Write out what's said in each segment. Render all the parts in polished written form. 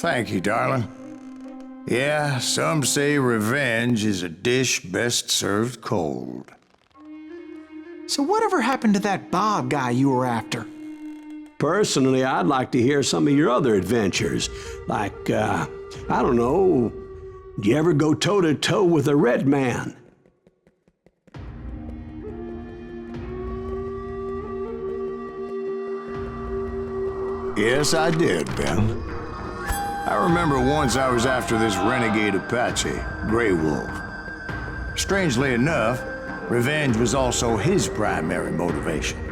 Thank you, darling. Yeah, some say revenge is a dish best served cold. So whatever happened to that Bob guy you were after? Personally, I'd like to hear some of your other adventures. Like, I don't know, did you ever go toe-to-toe with a red man? Yes, I did, Ben. I remember once I was after this renegade Apache, Grey Wolf. Strangely enough, revenge was also his primary motivation.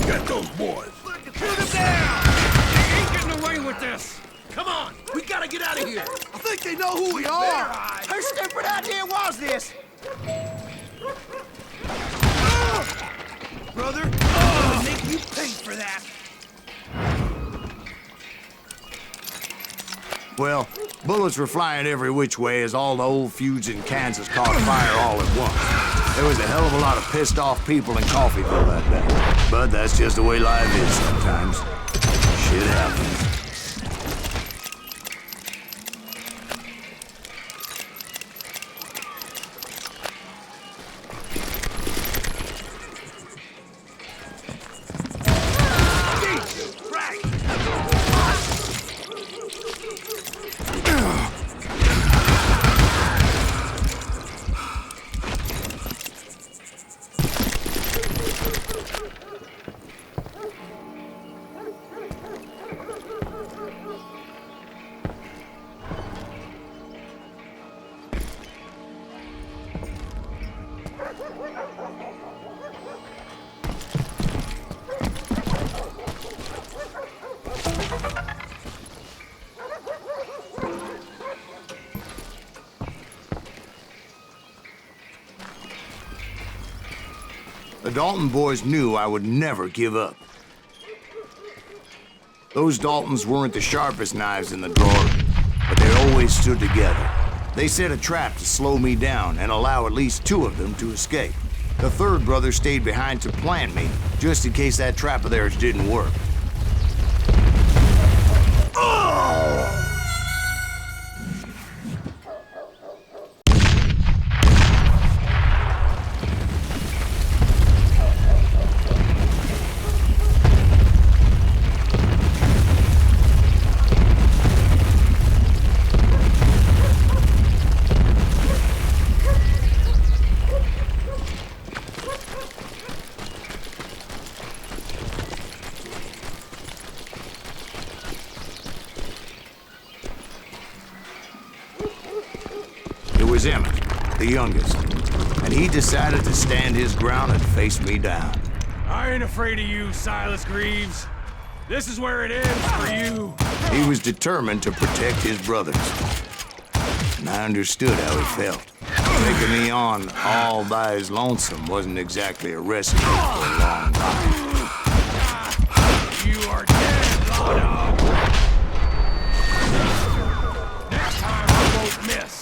Get those boys! Shoot them down! They ain't getting away with this! Come on, we gotta get out of here! I think they know who we are! Whose stupid idea was this? Brother, I'm gonna make you pay for that! Well, bullets were flying every which way as all the old feuds in Kansas caught fire all at once. There was a hell of a lot of pissed off people in Coffeyville that day. But that's just the way life is sometimes. Shit happens. The Dalton boys knew I would never give up. Those Daltons weren't the sharpest knives in the drawer, but they always stood together. They set a trap to slow me down and allow at least two of them to escape. The third brother stayed behind to plant me, just in case that trap of theirs didn't work. Oh! Was Emmett, the youngest, and he decided to stand his ground and face me down. I ain't afraid of you, Sайлас Гривз. This is where it ends for you. He was determined to protect his brothers, and I understood how he felt. Taking me on all by his lonesome wasn't exactly a recipe for a long life. You are dead, Lana. Next time I won't miss.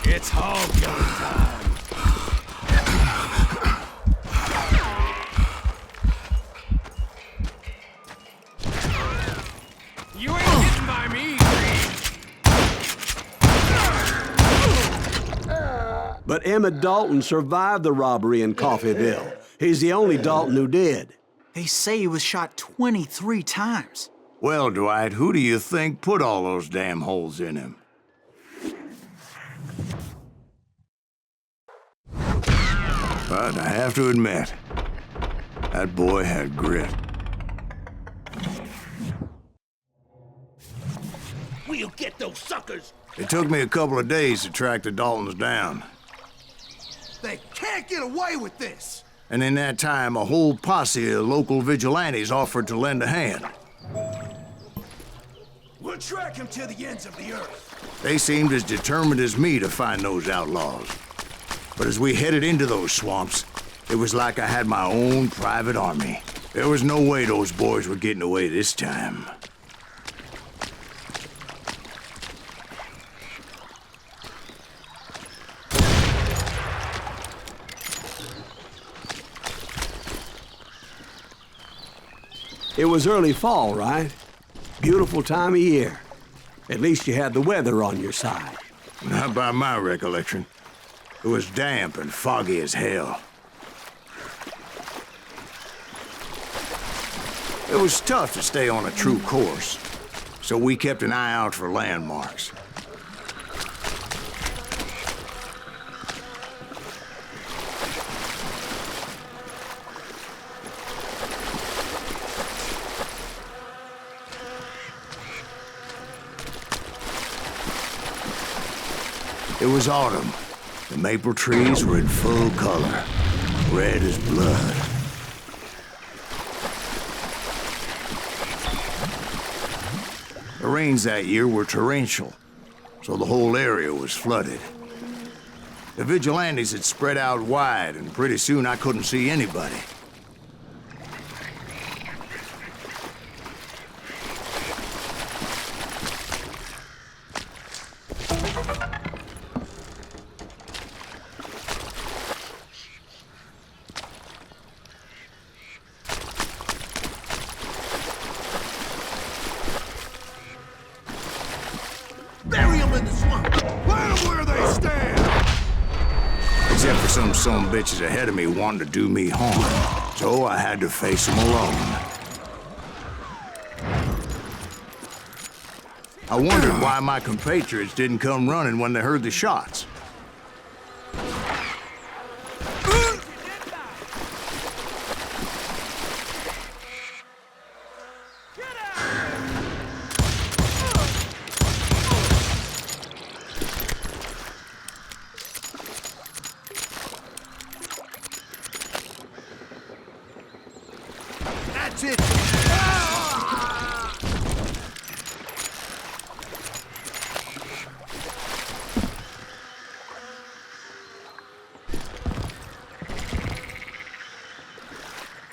It's hog killing time. You ain't getting by me, Green. But Emmett Dalton survived the robbery in Coffeyville. He's the only Dalton who did. They say he was shot 23 times. Well, Dwight, who do you think put all those damn holes in him? But I have to admit, that boy had grit. We'll get those suckers. It took me a couple of days to track the Daltons down. They can't get away with this! And in that time, a whole posse of local vigilantes offered to lend a hand. We'll track him to the ends of the earth. They seemed as determined as me to find those outlaws. But as we headed into those swamps, it was like I had my own private army. There was no way those boys were getting away this time. It was early fall, right? Beautiful time of year. At least you had the weather on your side. Not by my recollection. It was damp and foggy as hell. It was tough to stay on a true course, so we kept an eye out for landmarks. It was autumn. The maple trees were in full color, red as blood. The rains that year were torrential, so the whole area was flooded. The vigilantes had spread out wide, and pretty soon I couldn't see anybody. Bury them in the swamp! Plant them where they stand! Except for some bitches ahead of me wanting to do me harm, so I had to face them alone. I wondered why my compatriots didn't come running when they heard the shots. That's it! Ah!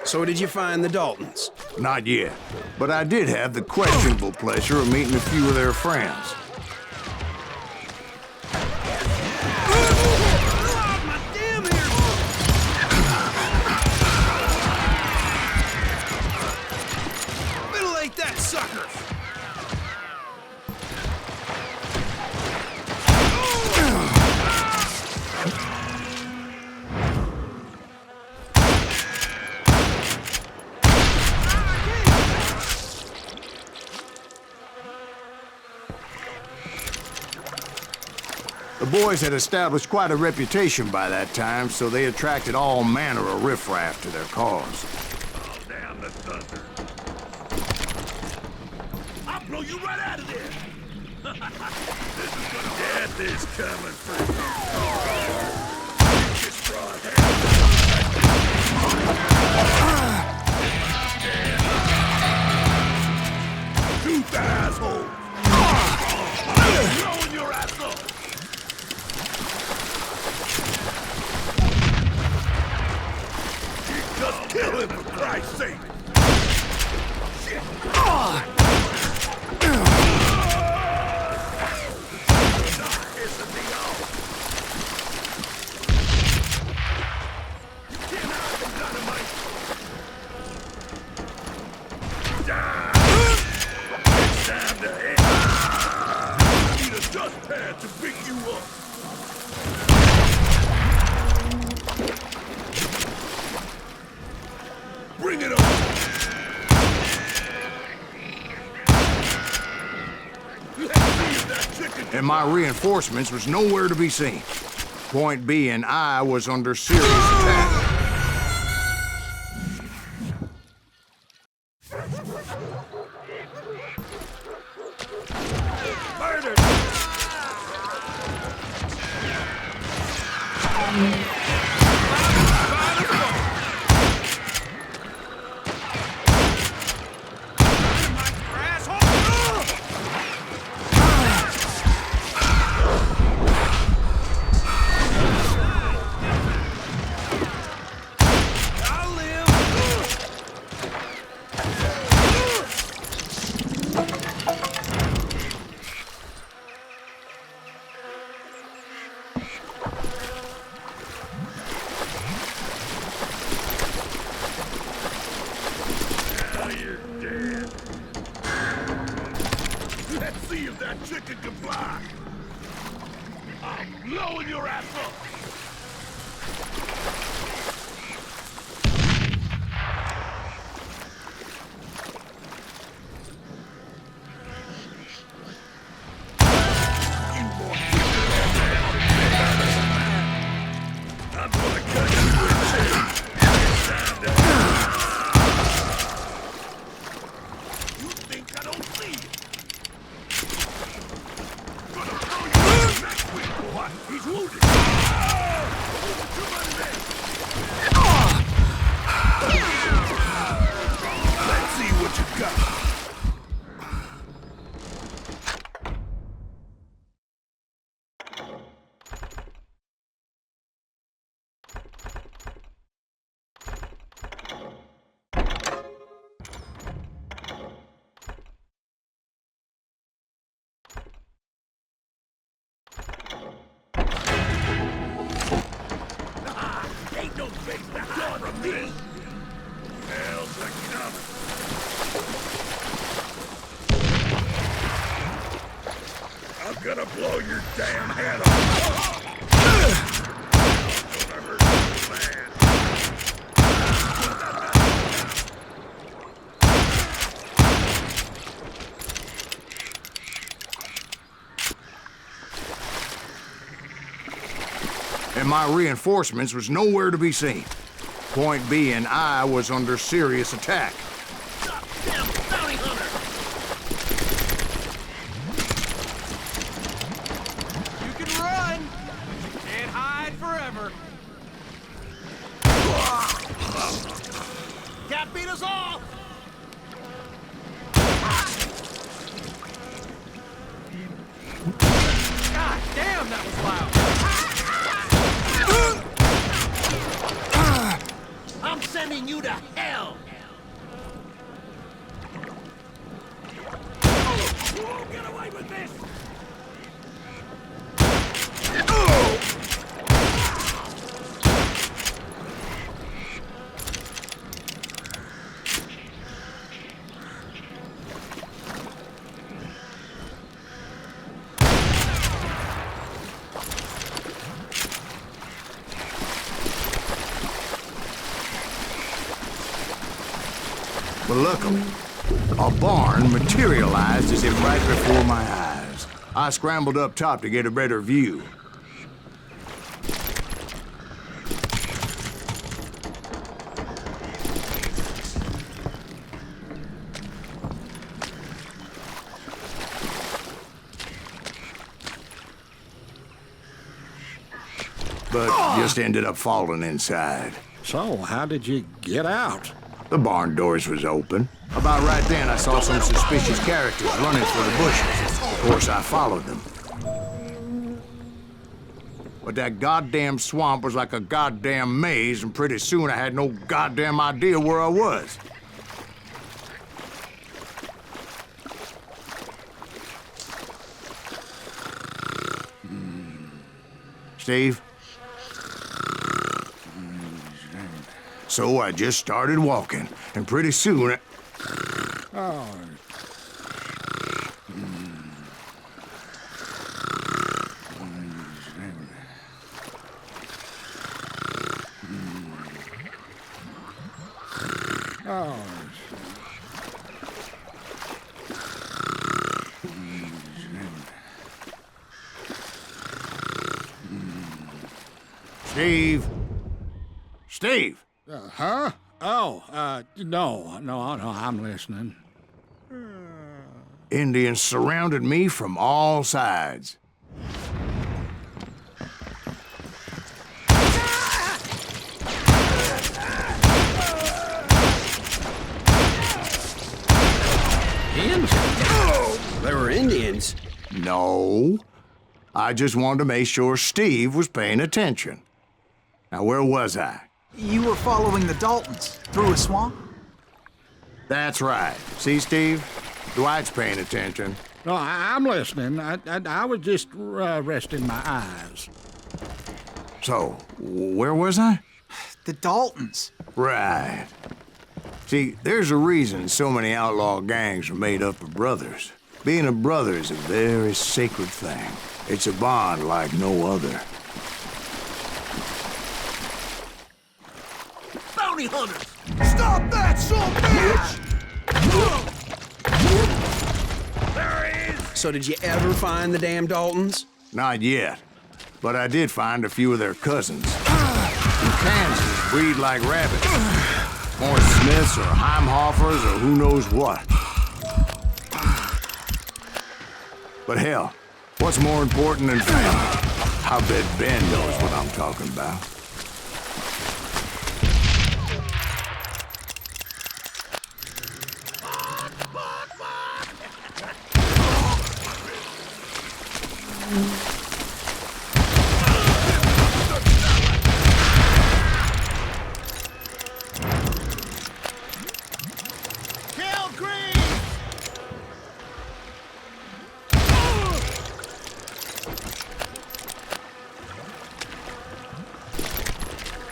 So did you find the Daltons? Not yet, but I did have the questionable pleasure of meeting a few of their friends. My damn ears! Middle ain't that sucker! The boys had established quite a reputation by that time, so they attracted all manner of riffraff to their cause. Damn the thunder! I'll blow you right out of there! Death is coming for you! Just brought Tooth asshole! Blowing your ass up! Just kill him, for Christ's sake! Shit! It's time to hit! I need a dustpan to pick you up! Bring it on! And my reinforcements was nowhere to be seen. Point being, I was under serious attack. Murdered! And my reinforcements was nowhere to be seen. Point being, I was under serious attack. Goddamn bounty hunter! You can run! You can't hide forever. Cat beat us all! God damn, that was loud! I'm sending you to hell! You won't get away with this! But luckily, a barn materialized as if right before my eyes. I scrambled up top to get a better view. But just ended up falling inside. So, how did you get out? The barn doors was open. About right then, I saw some suspicious characters running for the bushes. Of course, I followed them. But that goddamn swamp was like a goddamn maze, and pretty soon I had no goddamn idea where I was. Steve? So I just started walking, and pretty soon Steve? Steve? Huh? Oh, no, I'm listening. Indians surrounded me from all sides. No. I just wanted to make sure Steve was paying attention. Now, where was I? You were following the Daltons through a swamp? That's right. See, Steve? Dwight's paying attention. No, I'm listening. I was just resting my eyes. So, where was I? The Daltons. Right. See, there's a reason so many outlaw gangs are made up of brothers. Being a brother is a very sacred thing. It's a bond like no other. Bounty hunters! Stop that, son bitch! There he is! So did you ever find the damn Daltons? Not yet. But I did find a few of their cousins. In Kansas, breed like rabbits. More Smiths or Heimhoffers or who knows what. But hell, what's more important than family? I bet Ben knows what I'm talking about. Kill Green!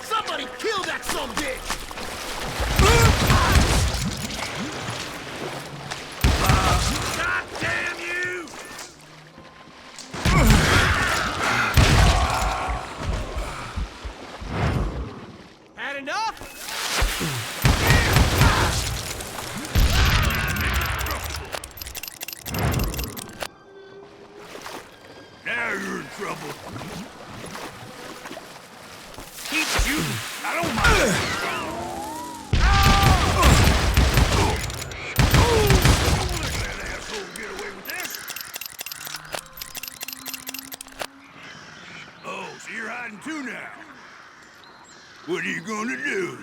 Somebody kill that son bitch! God damn you! Had enough? Now you're in trouble. Keep shooting. I don't mind. Let that asshole get away with this. Oh, so you're hiding too now. What are you gonna do?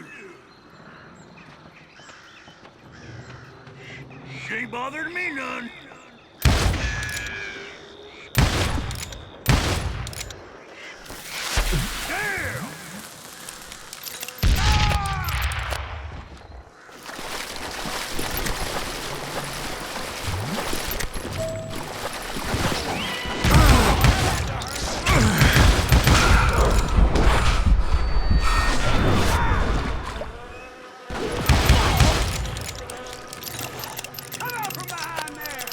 Ain't bothering me none. Damn! Come out from behind there!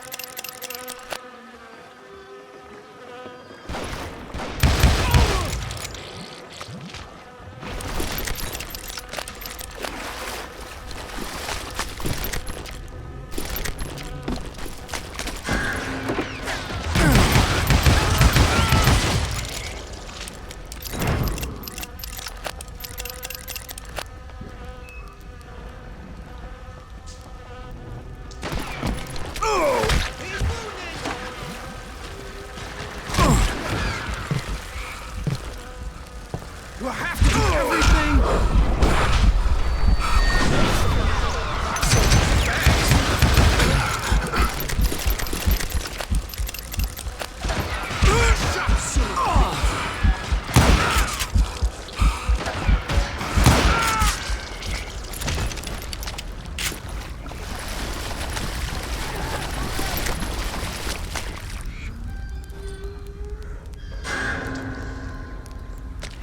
Do I have to do everything?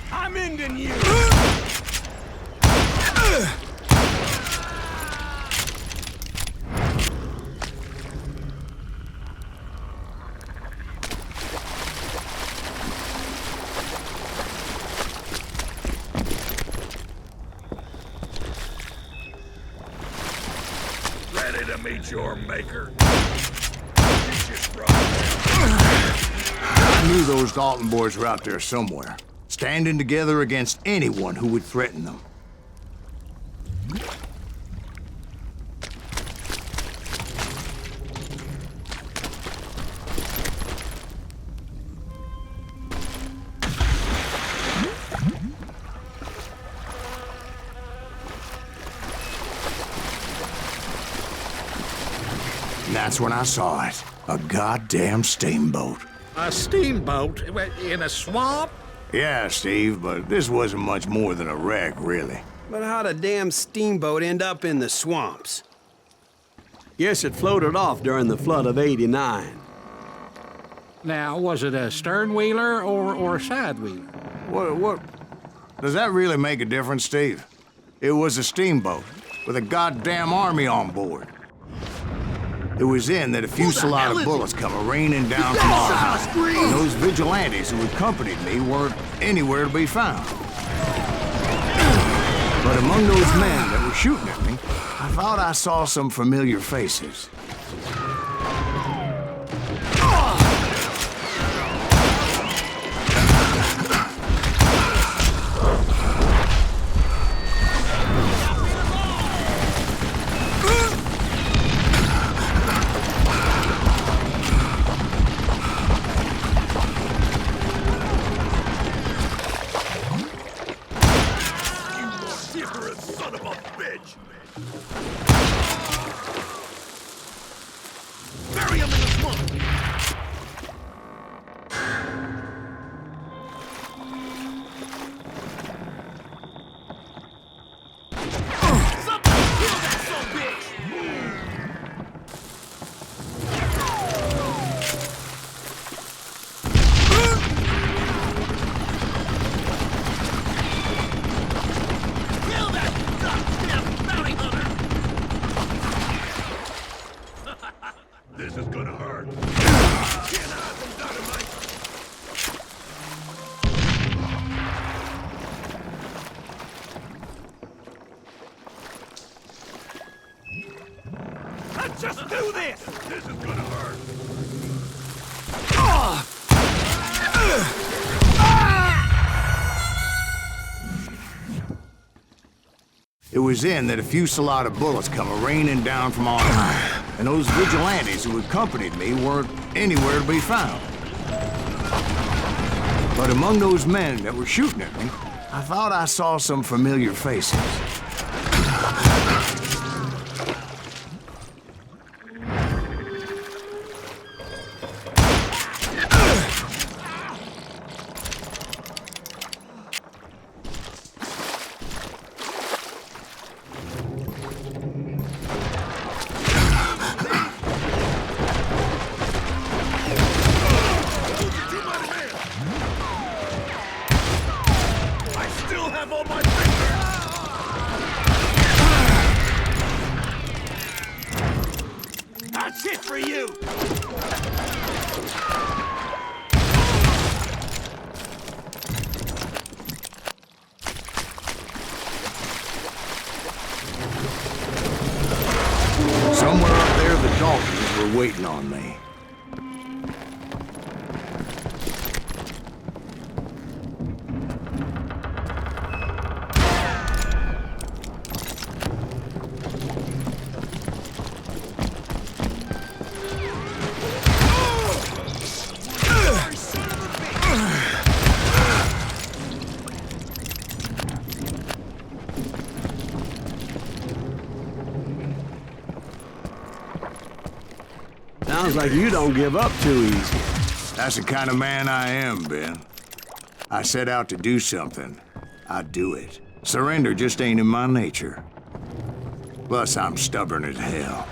I'm ending you! Ready to meet your maker? I knew those Dalton boys were out there somewhere, standing together against anyone who would threaten them. And that's when I saw it. A goddamn steamboat. A steamboat in a swamp? Yeah, Steve, but this wasn't much more than a wreck, really. But how'd a damn steamboat end up in the swamps? Yes, it floated off during the flood of '89. Now, was it a stern-wheeler or a side-wheeler? What? Does that really make a difference, Steve? It was a steamboat with a goddamn army on board. It was then that a fusillade of bullets come raining down from on high, and those vigilantes who accompanied me weren't anywhere to be found. But among those men that were shooting at me, I thought I saw some familiar faces. Just do this! This is gonna hurt. It was then that a fusillade of bullets come raining down from on high, and those vigilantes who accompanied me weren't anywhere to be found. But among those men that were shooting at me, I thought I saw some familiar faces. That's it for you! Somewhere up there, the Daltons were waiting on me. Sounds like you don't give up too easy. That's the kind of man I am, Ben. I set out to do something. I do it. Surrender just ain't in my nature. Plus, I'm stubborn as hell.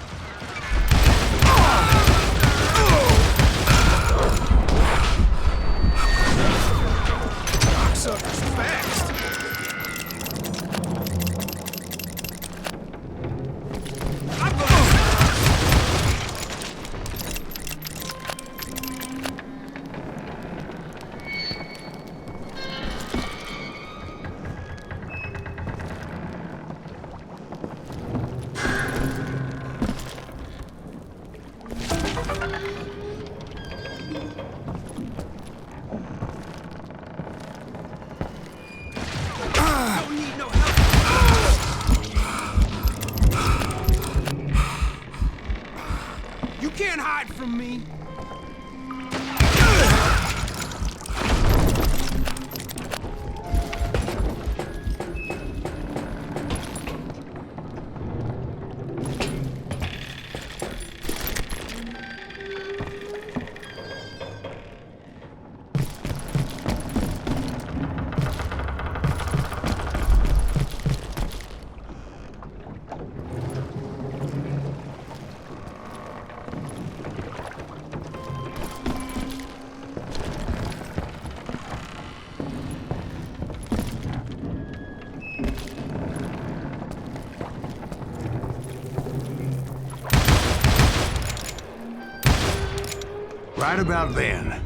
Sucker's fast! You can't hide from me! Right about then,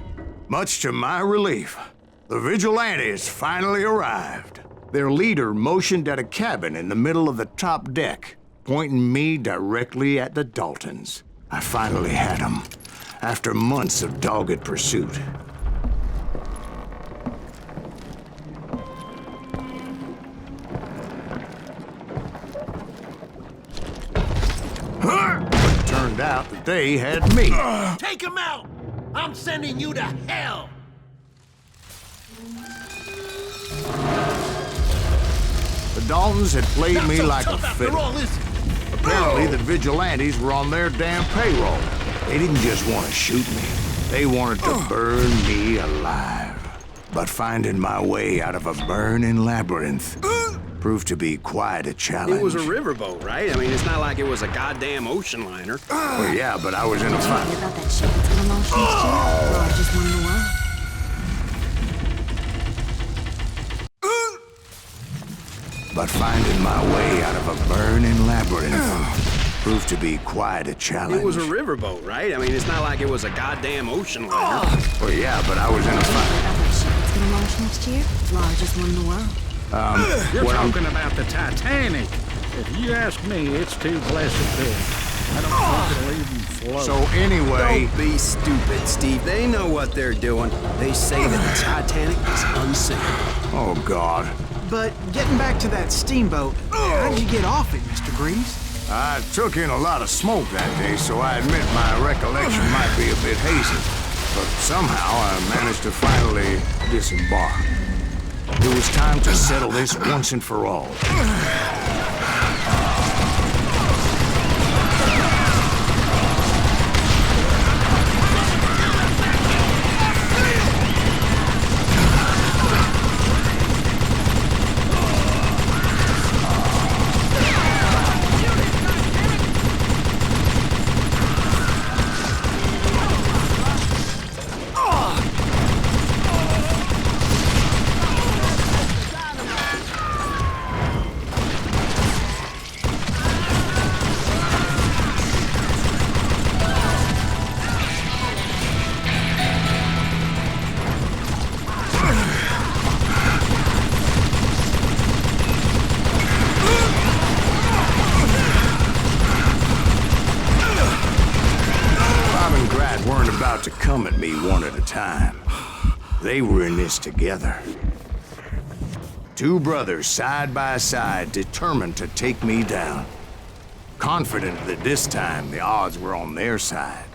much to my relief, the vigilantes finally arrived. Their leader motioned at a cabin in the middle of the top deck, pointing me directly at the Daltons. I finally had them, after months of dogged pursuit. But it turned out that they had me. Take him out! I'm sending you to hell! The Daltons had played Not me so like a tough after fiddle. all, is it? Apparently, the vigilantes were on their damn payroll. They didn't just want to shoot me. They wanted to burn me alive. But finding my way out of a burning labyrinth proved to be quite a challenge. It was a riverboat, right? I mean, it's not like it was a goddamn ocean liner. Well, yeah, but I was in a Hear fight. about that ship that's gonna launch next year? Largest one in the world. But finding my way out of a burning labyrinth proved to be quite a challenge. It was a riverboat, right? I mean, it's not like it was a goddamn ocean liner. Well, yeah, but I was in a Hear fight. about that ship that's gonna launch next year? Largest one in the world. You're What I'm- talking about the Titanic. If you ask me, it's too blessed big. I don't think it'll even float. So anyway, Don't be stupid, Steve. They know what they're doing. They say that the Titanic is unsinkable. oh God. But getting back to that steamboat, how did you get off it, Mr. Gривz? I took in a lot of smoke that day, so I admit my recollection might be a bit hazy. But somehow I managed to finally disembark. It was time to settle this once and for all. Weren't about to come at me one at a time. They were in this together. Two brothers side by side, determined to take me down. Confident that this time the odds were on their side.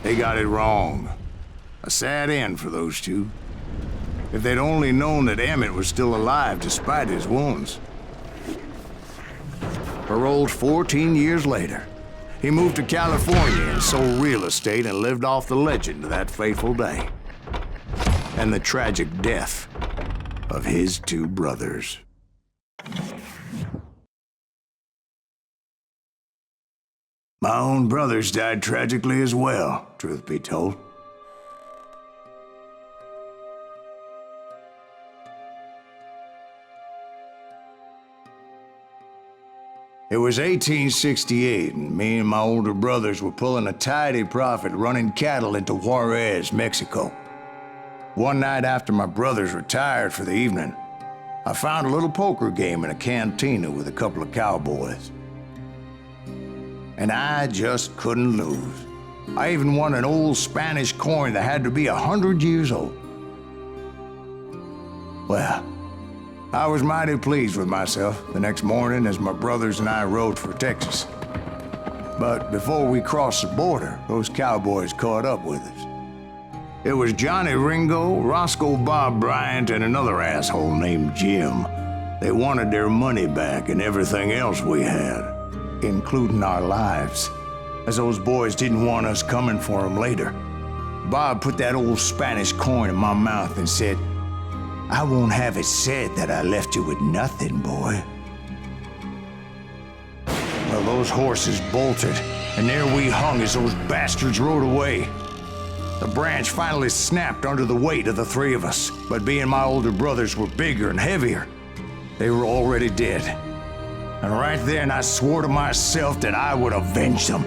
They got it wrong. A sad end for those two. If they'd only known that Emmett was still alive despite his wounds. Paroled 14 years later, he moved to California and sold real estate and lived off the legend of that fateful day. And the tragic death of his two brothers. My own brothers died tragically as well, truth be told. It was 1868, and me and my older brothers were pulling a tidy profit running cattle into Juarez, Mexico. One night after my brothers retired for the evening, I found a little poker game in a cantina with a couple of cowboys. And I just couldn't lose. I even won an old Spanish coin that had to be 100 years old. Well, I was mighty pleased with myself the next morning as my brothers and I rode for Texas. But before we crossed the border, those cowboys caught up with us. It was Johnny Ringo, Roscoe Bob Bryant, and another asshole named Jim. They wanted their money back and everything else we had, including our lives, as those boys didn't want us coming for them later. Bob put that old Spanish coin in my mouth and said, "I won't have it said that I left you with nothing, boy." Well, those horses bolted, and there we hung as those bastards rode away. The branch finally snapped under the weight of the three of us, but being my older brothers were bigger and heavier, they were already dead. And right then I swore to myself that I would avenge them.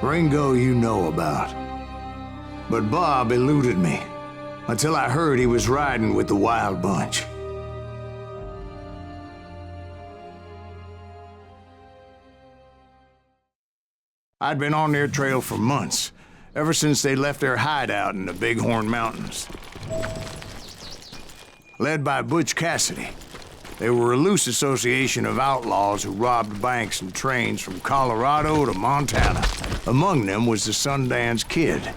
Ringo you know about. But Bob eluded me, until I heard he was riding with the Wild Bunch. I'd been on their trail for months, ever since they left their hideout in the Bighorn Mountains. Led by Butch Cassidy, they were a loose association of outlaws who robbed banks and trains from Colorado to Montana. Among them was the Sundance Kid,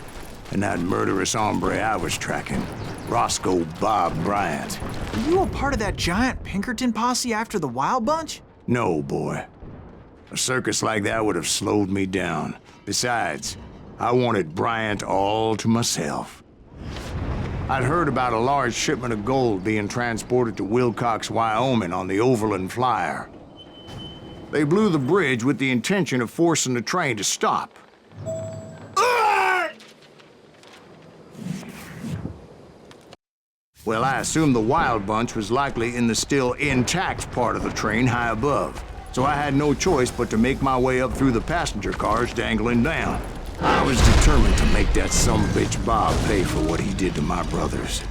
and that murderous hombre I was tracking, Roscoe Bob Bryant. Were you a part of that giant Pinkerton posse after the Wild Bunch? No, boy. A circus like that would have slowed me down. Besides, I wanted Bryant all to myself. I'd heard about a large shipment of gold being transported to Wilcox, Wyoming on the Overland Flyer. They blew the bridge with the intention of forcing the train to stop. Well, I assumed the Wild Bunch was likely in the still intact part of the train high above, so I had no choice but to make my way up through the passenger cars dangling down. I was determined to make that sumbitch Bob pay for what he did to my brothers.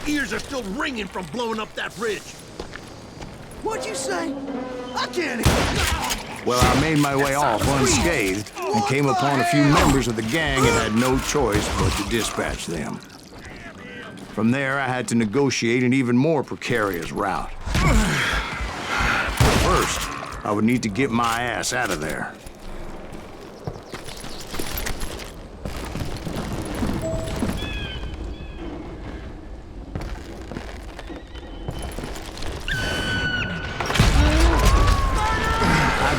Ears are still ringing from blowing up that bridge. What'd you say? I can't hear. Well, I made my way off unscathed and came upon a few members of the gang and had no choice but to dispatch them. From there, I had to negotiate an even more precarious route. First, I would need to get my ass out of there.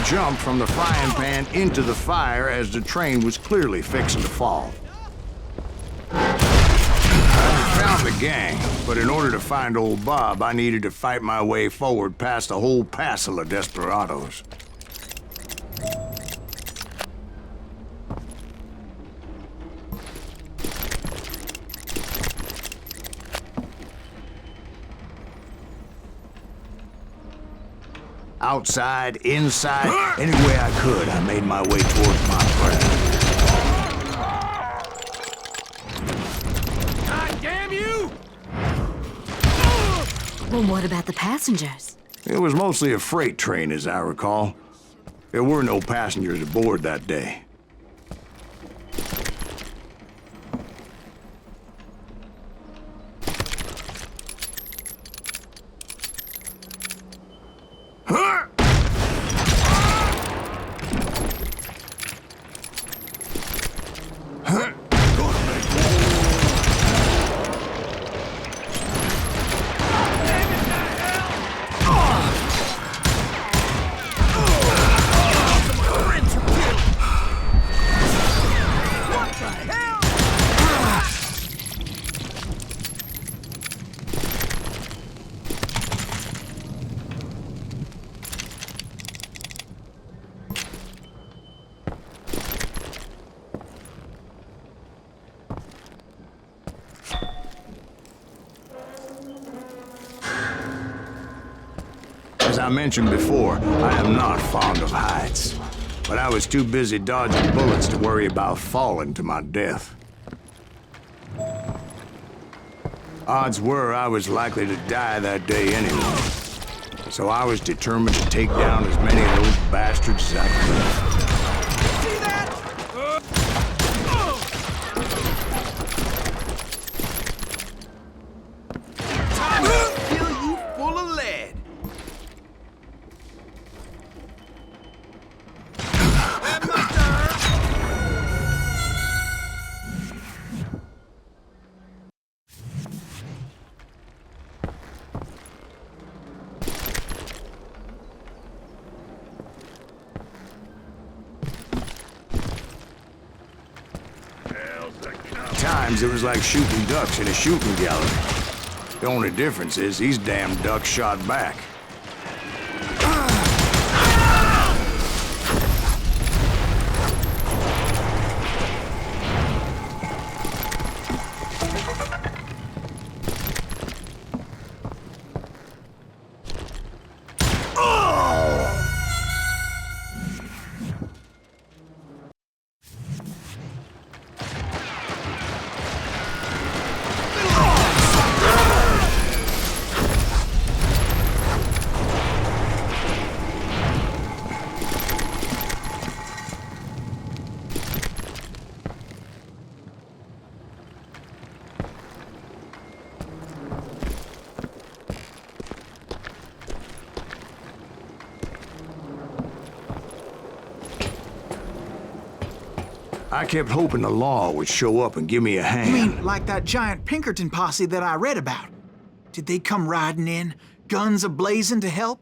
Jumped from the frying pan into the fire as the train was clearly fixing to fall. I found the gang, but in order to find old Bob, I needed to fight my way forward past a whole passel of desperados. Outside, inside, any way I could, I made my way towards my friend. God damn you! Well, what about the passengers? It was mostly a freight train, as I recall. There were no passengers aboard that day. I mentioned before, I am not fond of heights. But I was too busy dodging bullets to worry about falling to my death. Odds were I was likely to die that day anyway. So I was determined to take down as many of those bastards as I could. See that? Time to fill you full of lead. That must Times it was like shooting ducks in a shooting gallery. The only difference is these damn ducks shot back. I kept hoping the law would show up and give me a hand. You mean like that giant Pinkerton posse that I read about? Did they come riding in, guns a-blazing to help?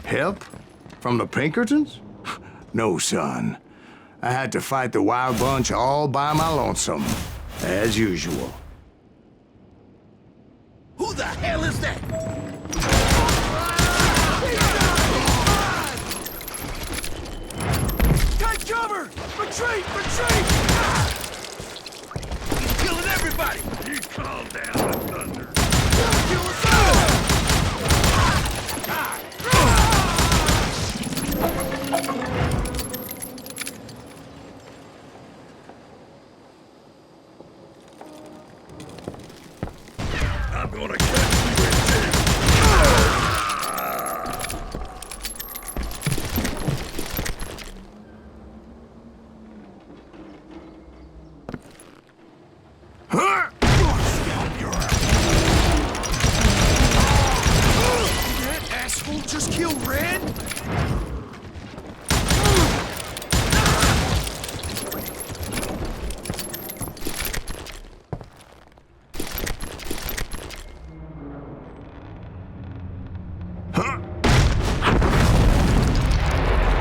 Help? From the Pinkertons? No, son. I had to fight the wild bunch all by my lonesome, as usual. Who the hell is that? Take cover! Retreat! Retreat! He's killing everybody! You calm down the thunder. Kill us all! I'm gonna catch you with this. That asshole just killed Red?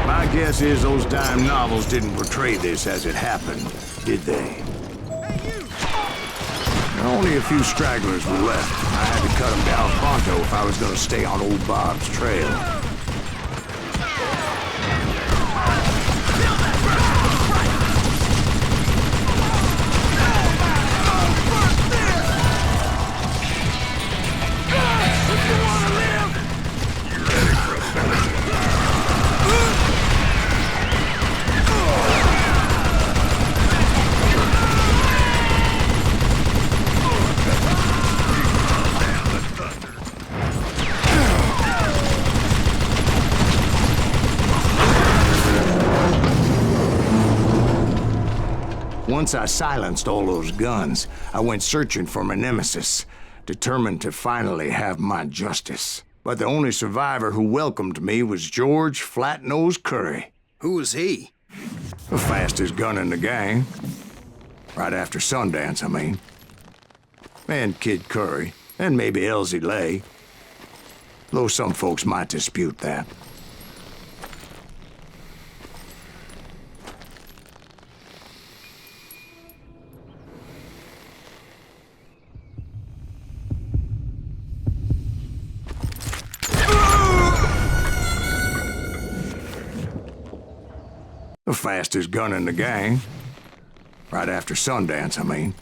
My guess is those dime novels didn't portray this as it happened, did they? Only a few stragglers were left. I had to cut them down pronto if I was going to stay on old Bob's trail. Once I silenced all those guns, I went searching for my nemesis, determined to finally have my justice. But the only survivor who welcomed me was George Flat-Nosed Curry. Who was he? The fastest gun in the gang. Right after Sundance, I mean. And Kid Curry, and maybe Elsie Lay. Though some folks might dispute that. fastest gun in the gang. Right after Sundance, I mean.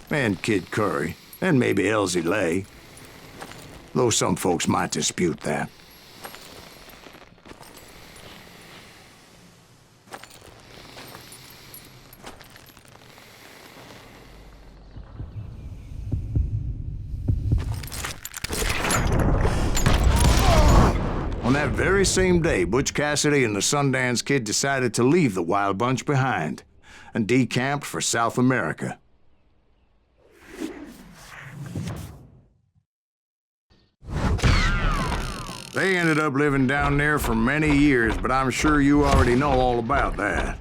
And Kid Curry, and maybe Elsie Lay. Though some folks might dispute that. On that very same day, Butch Cassidy and the Sundance Kid decided to leave the Wild Bunch behind and decamped for South America. They ended up living down there for many years, but I'm sure you already know all about that.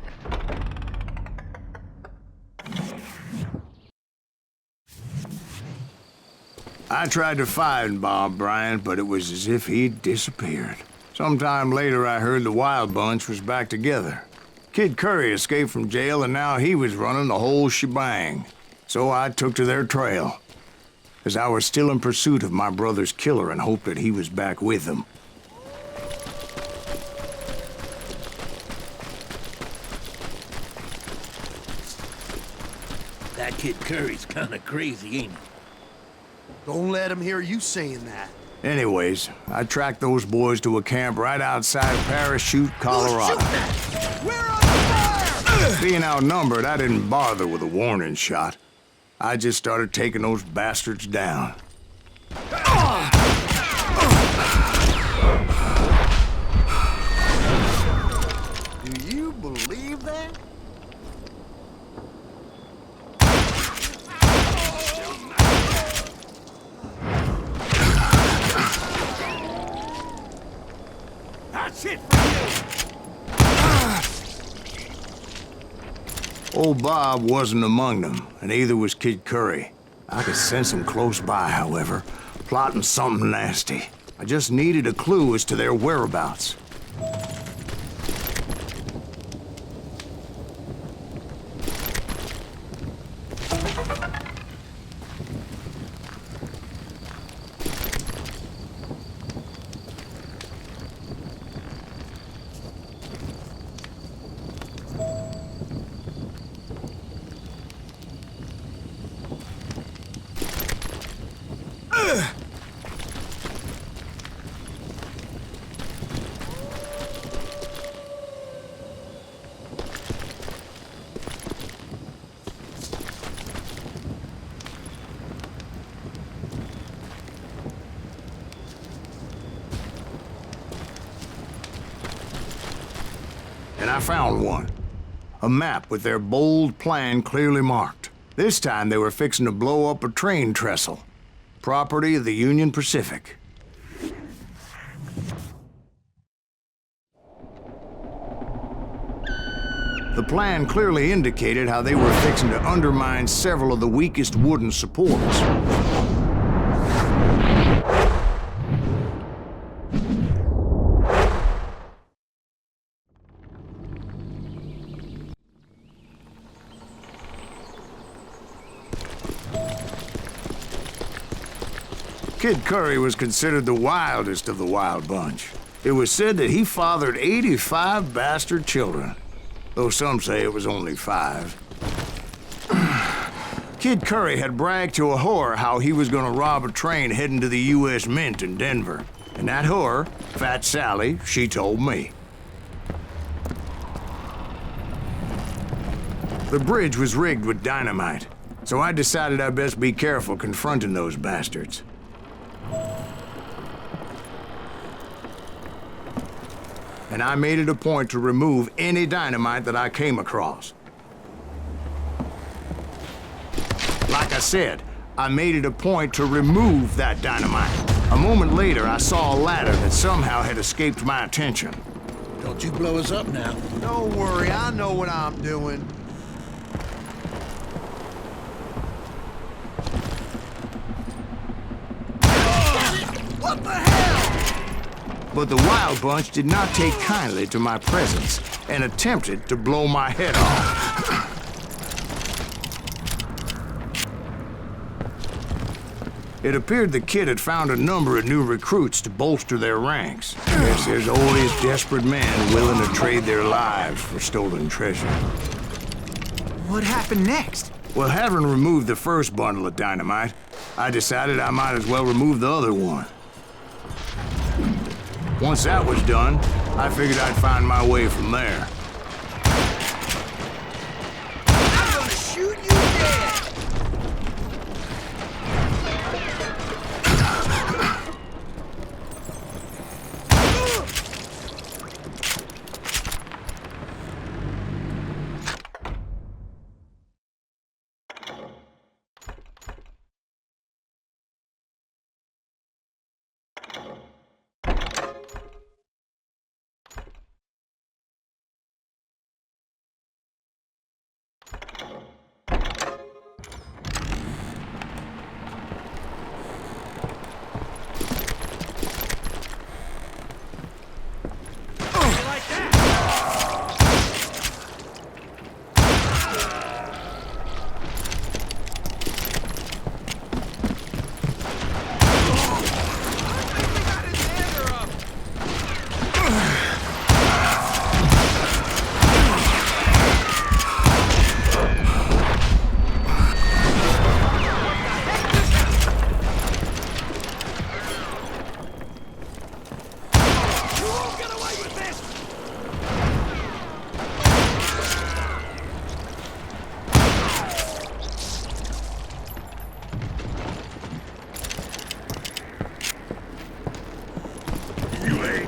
I tried to find Bob Bryant, but it was as if he'd disappeared. Sometime later, I heard the Wild Bunch was back together. Kid Curry escaped from jail, and now he was running the whole shebang. So I took to their trail, as I was still in pursuit of my brother's killer and hoped that he was back with them. That Kid Curry's kinda crazy, ain't he? Don't let him hear you saying that. Anyways, I tracked those boys to a camp right outside Parachute, Colorado. We're under fire! Being outnumbered, I didn't bother with a warning shot. I just started taking those bastards down. Do you believe that? That's it for you! Old Bob wasn't among them, and neither was Kid Curry. I could sense him close by, however, plotting something nasty. I just needed a clue as to their whereabouts. And I found one. A map with their bold plan clearly marked. This time they were fixing to blow up a train trestle. Property of the Union Pacific. The plan clearly indicated how they were fixing to undermine several of the weakest wooden supports. Kid Curry was considered the wildest of the Wild Bunch. It was said that he fathered 85 bastard children, though some say it was only 5. Kid Curry had bragged to a whore how he was gonna rob a train heading to the U.S. Mint in Denver. And that whore, Fat Sally, she told me. The bridge was rigged with dynamite, so I decided I'd best be careful confronting those bastards. And I made it a point to remove any dynamite that I came across. Like I said, I made it a point to remove that dynamite. A moment later, I saw a ladder that somehow had escaped my attention. Don't you blow us up now. Don't worry, I know what I'm doing. What the hell? But the Wild Bunch did not take kindly to my presence and attempted to blow my head off. It appeared the kid had found a number of new recruits to bolster their ranks. Yes, there's always desperate men willing to trade their lives for stolen treasure. What happened next? Well, having removed the first bundle of dynamite, I decided I might as well remove the other one. Once that was done, I figured I'd find my way from there. I'm gonna shoot you dead!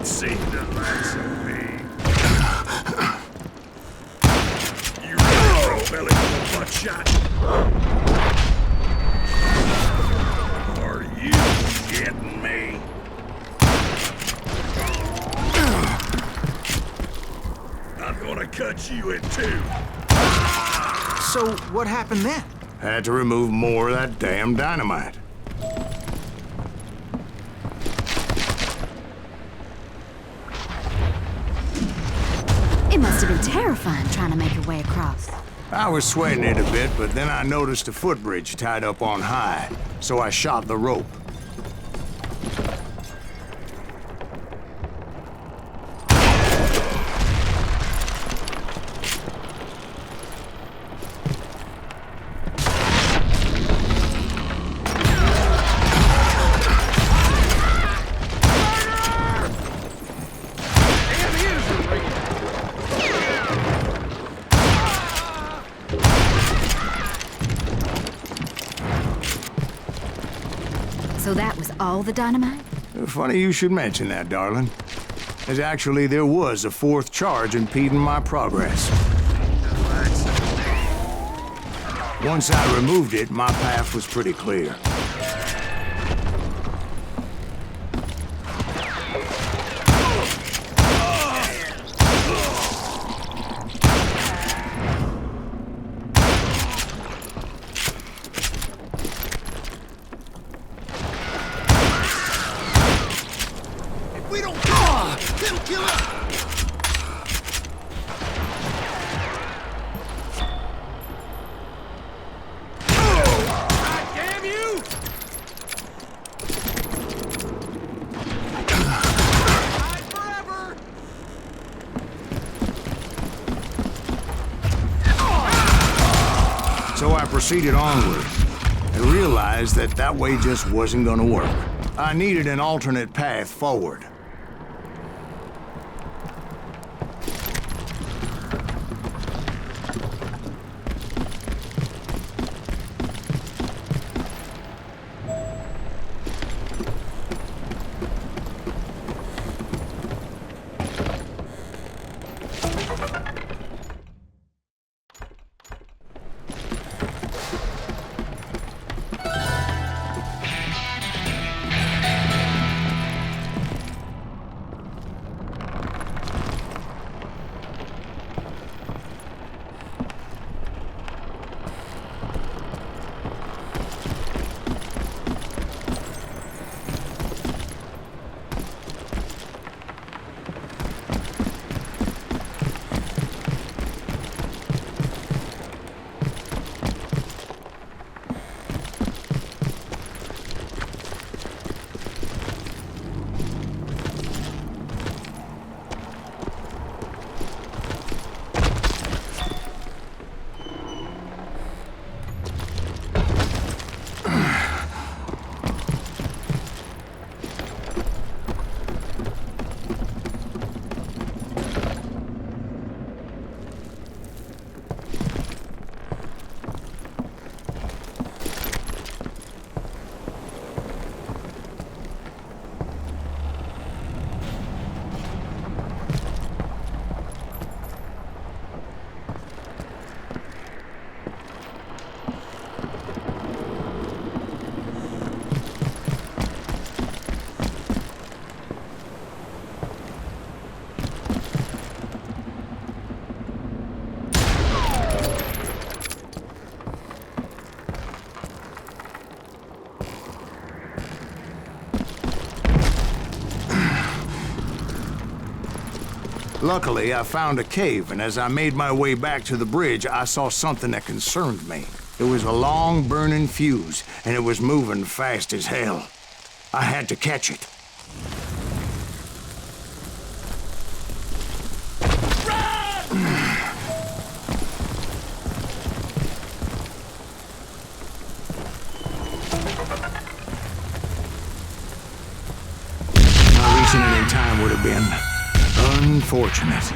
Seen the likes of me. You ready for a belly full of buckshot? Are you getting me? I'm gonna cut you in two. So, what happened then? Had to remove more of that damn dynamite. It must have been terrifying trying to make your way across. I was sweating it a bit, but then I noticed a footbridge tied up on high, so I shot the rope. So that was all the dynamite? Funny you should mention that, darling. As actually, there was a fourth charge impeding my progress. Once I removed it, my path was pretty clear. So I proceeded onward and realized that that way just wasn't gonna work. I needed an alternate path forward. Luckily, I found a cave, and as I made my way back to the bridge, I saw something that concerned me. It was a long burning fuse, and it was moving fast as hell. I had to catch it. Not reaching it in time would have been unfortunate.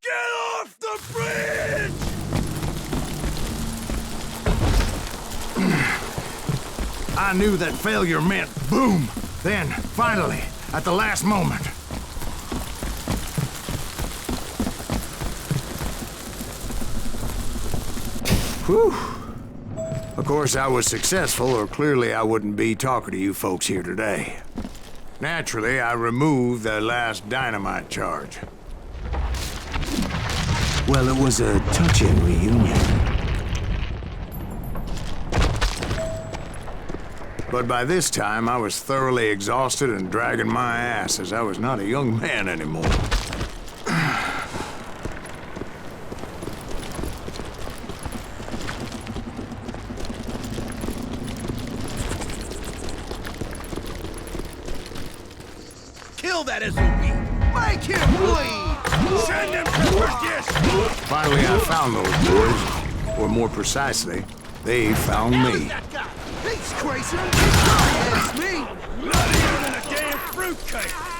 Get off the bridge! I knew that failure meant boom. Then, finally, at the last moment. Whew. Of course, I was successful, or clearly I wouldn't be talking to you folks here today. Naturally, I removed the last dynamite charge. Well, it was a touching reunion. But by this time, I was thoroughly exhausted and dragging my ass, as I was not a young man anymore. Kill that SOB! Make him bleed! Send him to perdition! Finally, I found those boys. Or more precisely, they found me. That guy! He's crazy! It's me! Nuttier than a damn fruitcake!